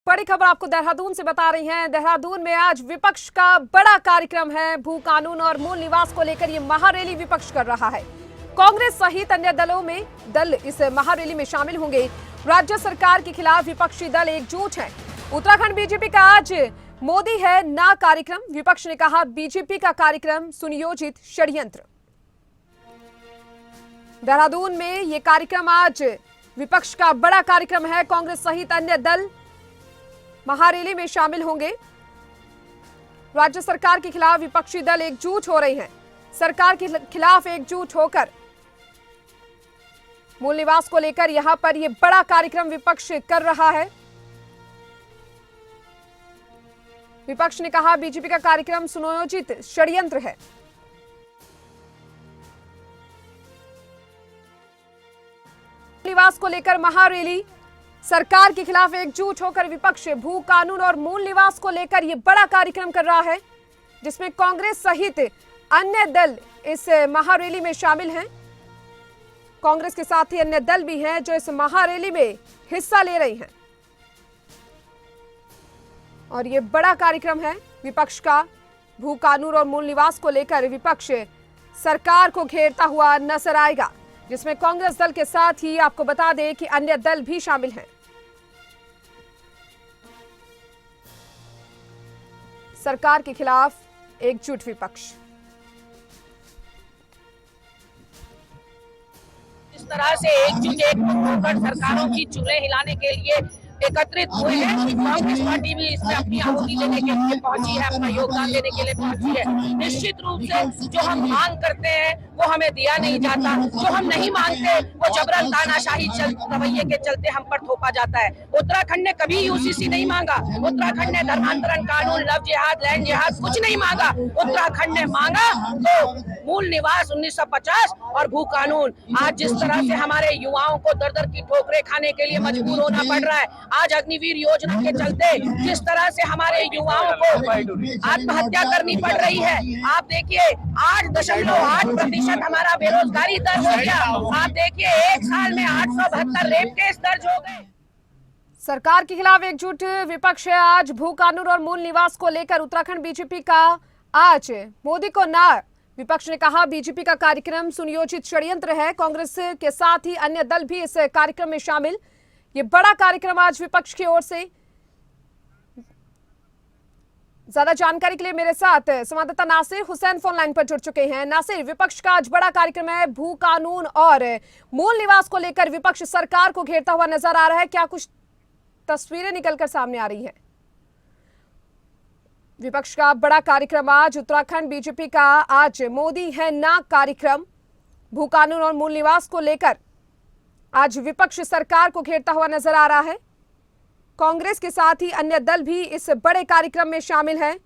बड़ी खबर आपको देहरादून से बता रही हैं। देहरादून में आज विपक्ष का बड़ा कार्यक्रम है। भू कानून और मूल निवास को लेकर ये महारैली विपक्ष कर रहा है। कांग्रेस सहित अन्य दल इस महारैली में शामिल होंगे। राज्य सरकार के खिलाफ विपक्षी दल एकजुट हैं। उत्तराखंड बीजेपी का आज मोदी है ना कार्यक्रम। विपक्ष ने कहा बीजेपी का कार्यक्रम सुनियोजित षड्यंत्र। देहरादून में ये कार्यक्रम आज विपक्ष का बड़ा कार्यक्रम है। कांग्रेस सहित अन्य दल महारैली में शामिल होंगे। राज्य सरकार के खिलाफ विपक्षी दल एकजुट हो रहे हैं। सरकार के खिलाफ एकजुट होकर मूल निवास को लेकर यहां पर यह बड़ा कार्यक्रम विपक्ष कर रहा है। विपक्ष ने कहा बीजेपी का कार्यक्रम सुनियोजित षड्यंत्र है। निवास को लेकर महारैली, सरकार के खिलाफ एकजुट होकर विपक्ष भू कानून और मूल निवास को लेकर यह बड़ा कार्यक्रम कर रहा है, जिसमें कांग्रेस सहित अन्य दल इस महारैली में शामिल हैं। कांग्रेस के साथ ही अन्य दल भी हैं जो इस महारैली में हिस्सा ले रहे हैं और यह बड़ा कार्यक्रम है विपक्ष का। भू कानून और मूल निवास को लेकर विपक्ष सरकार को घेरता हुआ नजर आएगा, जिसमें कांग्रेस दल के साथ ही आपको बता दें कि अन्य दल भी शामिल हैं। सरकार के खिलाफ एकजुट विपक्ष। इस तरह से एकजुट होकर सरकारों की चूल्हे हिलाने के लिए एकत्रित हुए हैं। कांग्रेस पार्टी भी इसमें अपनी आहुति देने के लिए पहुंची है, अपना योगदान देने के लिए पहुंची है। निश्चित रूप से जो हम मांग करते हैं वो हमें दिया नहीं जाता, जो हम नहीं मांगते वो जबरन तानाशाही रवैये के चलते हम पर थोपा जाता है। उत्तराखंड ने कभी यूसीसी नहीं मांगा। उत्तराखंड ने धर्मांतरण कानून, लव जिहाद, लैंड जिहाद कुछ नहीं मांगा। उत्तराखंड ने मांगा तो मूल निवास 1950 और भू कानून। आज जिस तरह से हमारे युवाओं को दर दर की ठोकरें खाने के लिए मजबूर होना पड़ रहा है, आज अग्निवीर योजना के चलते जिस तरह से हमारे युवाओं को आत्महत्या करनी पड़ रही है, आप देखिए 8.8% हमारा बेरोजगारी दर हो गया। आप देखिए एक साल में 872 रेप केस दर्ज हो गए। सरकार के खिलाफ एकजुट विपक्ष है। आज भू कानून और मूल निवास को लेकर उत्तराखंड बीजेपी का आज मोदी को ना। विपक्ष ने कहा बीजेपी का कार्यक्रम सुनियोजित षड्यंत्र है। कांग्रेस के साथ ही अन्य दल भी इस कार्यक्रम में शामिल। ये बड़ा कार्यक्रम आज विपक्ष की ओर से। ज्यादा जानकारी के लिए मेरे साथ संवाददाता नासिर हुसैन फोन लाइन पर जुड़ चुके हैं। नासिर, विपक्ष का आज बड़ा कार्यक्रम है। भू कानून और मूल निवास को लेकर विपक्ष सरकार को घेरता हुआ नजर आ रहा है। क्या कुछ तस्वीरें निकलकर सामने आ रही हैं? विपक्ष का बड़ा कार्यक्रम आज उत्तराखंड बीजेपी का आज मोदी है ना कार्यक्रम। भू कानून और मूल निवास को लेकर आज विपक्ष सरकार को घेरता हुआ नजर आ रहा है। कांग्रेस के साथ ही अन्य दल भी इस बड़े कार्यक्रम में शामिल हैं।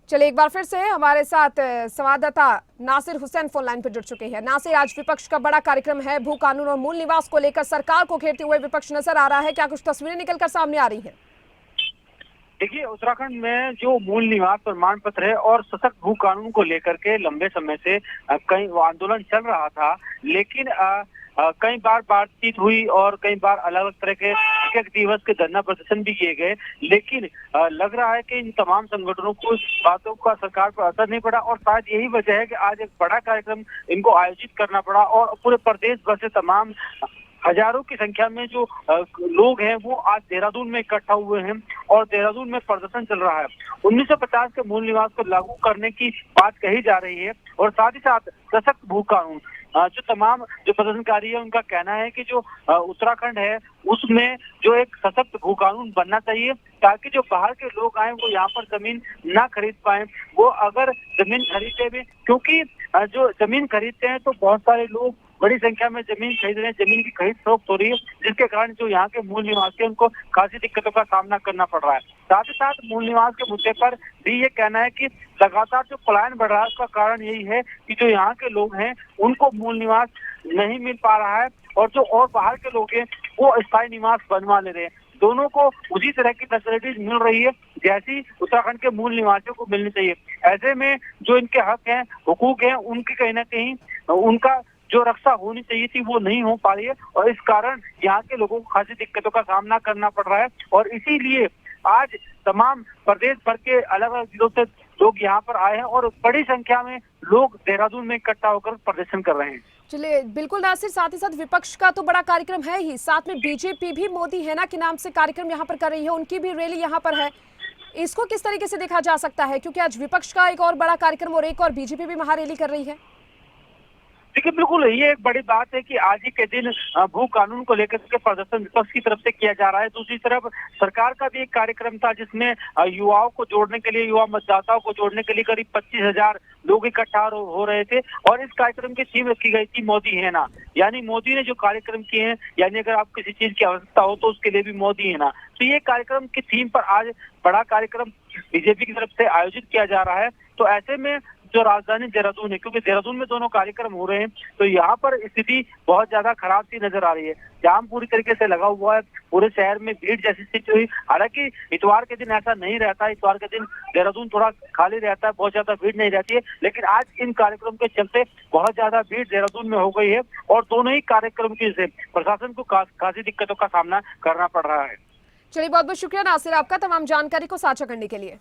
चलिए एक बार फिर से हमारे साथ संवाददाता नासिर हुसैन फोन लाइन पर जुड़ चुके हैं। नासिर, आज विपक्ष का बड़ा कार्यक्रम है। भू कानून और मूल निवास को लेकर सरकार को घेरते हुए विपक्ष नजर आ रहा है। क्या कुछ तस्वीरें निकलकर सामने आ रही हैं? देखिए, उत्तराखंड में जो मूल निवास प्रमाण पत्र है और सशक्त भू कानून को लेकर के लंबे समय से कई आंदोलन चल रहा था, लेकिन कई बार बातचीत हुई और कई बार अलग अलग तरह के एक दिवस के धरना प्रदर्शन भी किए गए, लेकिन लग रहा है कि इन तमाम संगठनों को बातों का सरकार पर असर नहीं पड़ा और शायद यही वजह है कि आज एक बड़ा कार्यक्रम इनको आयोजित करना पड़ा और पूरे प्रदेश भर से तमाम हजारों की संख्या में जो लोग हैं वो आज देहरादून में इकट्ठा हुए हैं और देहरादून में प्रदर्शन चल रहा है। 1950 के मूल निवास को लागू करने की बात कही जा रही है और साथ ही साथ सशक्त भू कानून। जो तमाम जो प्रदर्शनकारी है उनका कहना है कि जो उत्तराखंड है उसमें जो एक सशक्त भू कानून बनना चाहिए, ताकि जो बाहर के लोग आए वो यहाँ पर जमीन ना खरीद पाए। वो अगर जमीन खरीदे भी, क्योंकि जो जमीन खरीदते हैं तो बहुत सारे लोग बड़ी संख्या में जमीन खरीद रहे हैं, जमीन की खरीद फरोख्त हो रही है, जिसके कारण जो यहाँ के मूल निवासी उनको खासी दिक्कतों का सामना करना पड़ रहा है। साथ ही साथ मूल निवास के मुद्दे पर भी ये कहना है कि लगातार जो पलायन बढ़ रहा है उसका कारण यही है कि जो यहाँ के लोग हैं उनको मूल निवास नहीं मिल पा रहा है और जो और बाहर के लोग हैं वो स्थायी निवास बनवा ले रहे हैं। दोनों को उसी तरह की फैसिलिटीज मिल रही है जैसी उत्तराखंड के मूल निवासियों को मिलनी चाहिए। ऐसे में जो इनके हक हैं, हुकूक हैं, उनकी कहीं ना कहीं उनका जो रक्षा होनी चाहिए थी वो नहीं हो पा रही है और इस कारण यहाँ के लोगों को खासी दिक्कतों का सामना करना पड़ रहा है। और इसीलिए आज तमाम प्रदेश भर के अलग अलग जिलों से लोग यहाँ पर आए हैं और बड़ी संख्या में लोग देहरादून में इकट्ठा होकर प्रदर्शन कर रहे हैं। चलिए, बिल्कुल नासिर, साथ ही साथ विपक्ष का तो बड़ा कार्यक्रम है ही, साथ में बीजेपी भी मोदी है ना के नाम से कार्यक्रम यहाँ पर कर रही है, उनकी भी रैली यहाँ पर है। इसको किस तरीके से देखा जा सकता है, क्योंकि आज विपक्ष का एक और बड़ा कार्यक्रम और एक और बीजेपी भी महारैली कर रही है? देखिए, बिल्कुल ये एक बड़ी बात है कि आज ही के दिन भू कानून को लेकर के प्रदर्शन विपक्ष की तरफ से किया जा रहा है। दूसरी तरफ सरकार का भी एक कार्यक्रम था जिसमें युवाओं को जोड़ने के लिए, युवा मतदाताओं को जोड़ने के लिए करीब 25,000 लोग इकट्ठा हो रहे थे और इस कार्यक्रम की थीम रखी गई थी मोदी है ना, यानी मोदी ने जो कार्यक्रम किए हैं, यानी अगर आपको किसी चीज की आवश्यकता हो तो उसके लिए भी मोदी है ना। तो ये कार्यक्रम की थीम पर आज बड़ा कार्यक्रम बीजेपी की तरफ से आयोजित किया जा रहा है। तो ऐसे में जो राजधानी देहरादून है, क्योंकि देहरादून में दोनों कार्यक्रम हो रहे हैं, तो यहाँ पर स्थिति बहुत ज्यादा खराब सी नजर आ रही है। जाम पूरी तरीके से लगा हुआ है, पूरे शहर में भीड़ जैसी स्थिति हुई। हालांकि इतवार के दिन ऐसा नहीं रहता, इतवार के दिन देहरादून थोड़ा खाली रहता है, बहुत ज्यादा भीड़ नहीं रहती है, लेकिन आज इन कार्यक्रम के चलते बहुत ज्यादा भीड़ देहरादून में हो गई है और दोनों ही कार्यक्रम की से प्रशासन को खासी दिक्कतों का सामना करना पड़ रहा है। चलिए, बहुत बहुत शुक्रिया नासिर आपका तमाम जानकारी को साझा करने के लिए।